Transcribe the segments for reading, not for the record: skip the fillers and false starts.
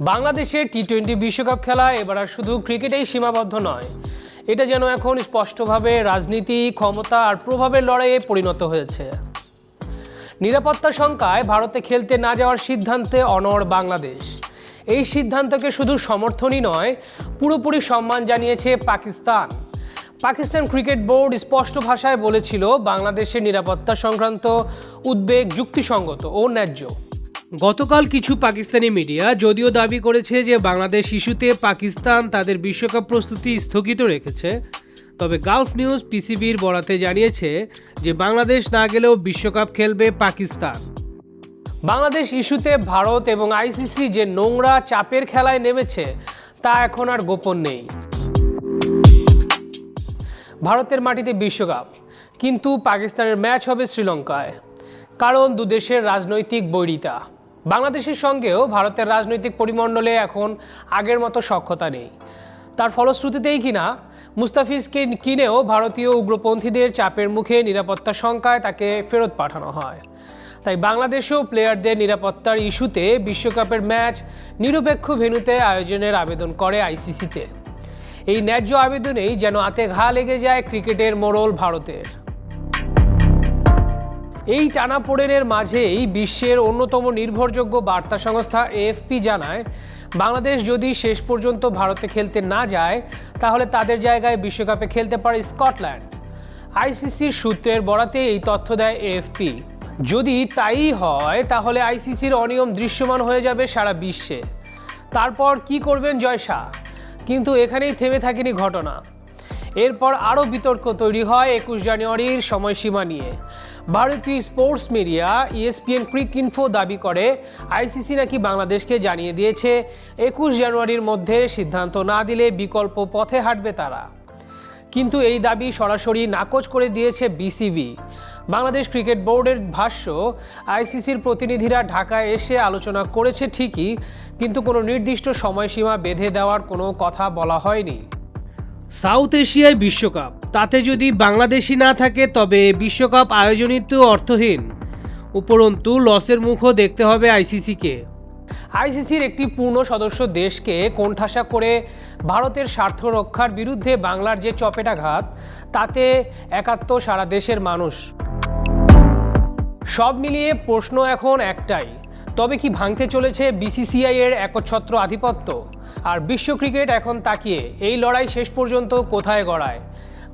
বাংলাদেশের টি-20 বিশ্বকাপ খেলা এবার আর শুধু ক্রিকেটেই সীমাবদ্ধ নয়, এটা যেন এখন স্পষ্টভাবে রাজনীতি, ক্ষমতা আর প্রভাবের লড়াইয়ে পরিণত হয়েছে। নিরাপত্তা শঙ্কায় ভারতে খেলতে না যাওয়ার সিদ্ধান্তে অনড় বাংলাদেশ। এই সিদ্ধান্তকে শুধু সমর্থনই নয়, পুরোপুরি সম্মান জানিয়েছে পাকিস্তান। পাকিস্তান ক্রিকেট বোর্ড স্পষ্ট ভাষায় বলেছিল, বাংলাদেশের নিরাপত্তা সংক্রান্ত উদ্বেগ যুক্তিসঙ্গত ও ন্যায্য। গতকাল কিছু পাকিস্তানি মিডিয়া যদিও দাবি করেছে যে বাংলাদেশ ইস্যুতে পাকিস্তান তাদের বিশ্বকাপ প্রস্তুতি স্থগিত রেখেছে, তবে গালফ নিউজ পিসিবির বরাতে জানিয়েছে যে বাংলাদেশ না গেলেও বিশ্বকাপ খেলবে পাকিস্তান। বাংলাদেশ ইস্যুতে ভারত এবং আইসিসি যে নোংরা চাপের খেলায় নেমেছে তা এখন আর গোপন নেই। ভারতের মাটিতে বিশ্বকাপ, কিন্তু পাকিস্তানের ম্যাচ হবে শ্রীলঙ্কায়, কারণ দুদেশের রাজনৈতিক বৈরিতা। বাংলাদেশের সঙ্গেও ভারতের রাজনৈতিক পরিমণ্ডলে এখন আগের মতো সখ্যতা নেই। তার ফলশ্রুতিতেই কিনা মুস্তাফিজকে কিনেও ভারতীয় উগ্রপন্থীদের চাপের মুখে নিরাপত্তা শঙ্কায় তাকে ফেরত পাঠানো হয়। তাই বাংলাদেশেও প্লেয়ারদের নিরাপত্তার ইস্যুতে বিশ্বকাপের ম্যাচ নিরপেক্ষ ভেন্যুতে আয়োজনের আবেদন করে আইসিসিতে। এই ন্যায্য আবেদনেই যেন আতে ঘা লেগে যায় ক্রিকেটের মোড়ল ভারতের। এই টানাপোড়েনের মাঝেই বিশ্বের অন্যতম নির্ভরযোগ্য বার্তা সংস্থা এএফপি জানায়, বাংলাদেশ যদি শেষ পর্যন্ত ভারতে খেলতে না যায় তাহলে তাদের জায়গায় বিশ্বকাপে খেলতে পারে স্কটল্যান্ড। আইসিসির সূত্রের বরাতে এই তথ্য দেয় এএফপি। যদি তাই হয় তাহলে আইসিসির অনিয়ম দৃশ্যমান হয়ে যাবে সারা বিশ্বে। তারপর কি করবেন জয় শাহ? কিন্তু এখানেই থেমে থাকেনি ঘটনা। এরপর আরও বিতর্ক তৈরি হয় 21 জানুয়ারির সময়সীমা নিয়ে। ভারতীয় স্পোর্টস মিডিয়া ESPN ক্রিকইনফো দাবি করে, আইসিসি নাকি বাংলাদেশকে জানিয়ে দিয়েছে 21 জানুয়ারির মধ্যে সিদ্ধান্ত না দিলে বিকল্প পথে হাঁটবে তারা। কিন্তু এই দাবি সরাসরি নাকচ করে দিয়েছে বিসিবি। বাংলাদেশ ক্রিকেট বোর্ডের ভাষ্য, আইসিসির প্রতিনিধিরা ঢাকায় এসে আলোচনা করেছে ঠিকই, কিন্তু কোনো নির্দিষ্ট সময়সীমা বেঁধে দেওয়ার কোনো কথা বলা হয়নি। সাউথ এশিয়ায় বিশ্বকাপ, তাতে যদি বাংলাদেশি না থাকে তবে বিশ্বকাপ আয়োজনই তো অর্থহীন। উপরন্তু লসের মুখও দেখতে হবে আইসিসিকে। আইসিসির একটি পূর্ণ সদস্য দেশকে কোণঠাসা করে ভারতের স্বার্থ রক্ষার বিরুদ্ধে বাংলার যে চপেটাঘাত, তাতে একাত্ম সারা দেশের মানুষ। সব মিলিয়ে প্রশ্ন এখন একটাই, তবে কি ভাঙতে চলেছে বিসিসিআই এর একচ্ছত্র আধিপত্য? আর বিশ্ব ক্রিকেট এখন তাকিয়ে এই লড়াই শেষ পর্যন্ত কোথায় গড়ায়।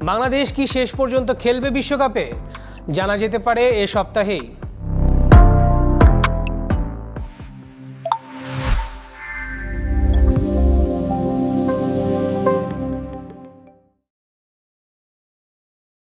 বাংলাদেশ কি শেষ পর্যন্ত খেলবে বিশ্বকাপে? জানা যেতে পারে এ সপ্তাহেই।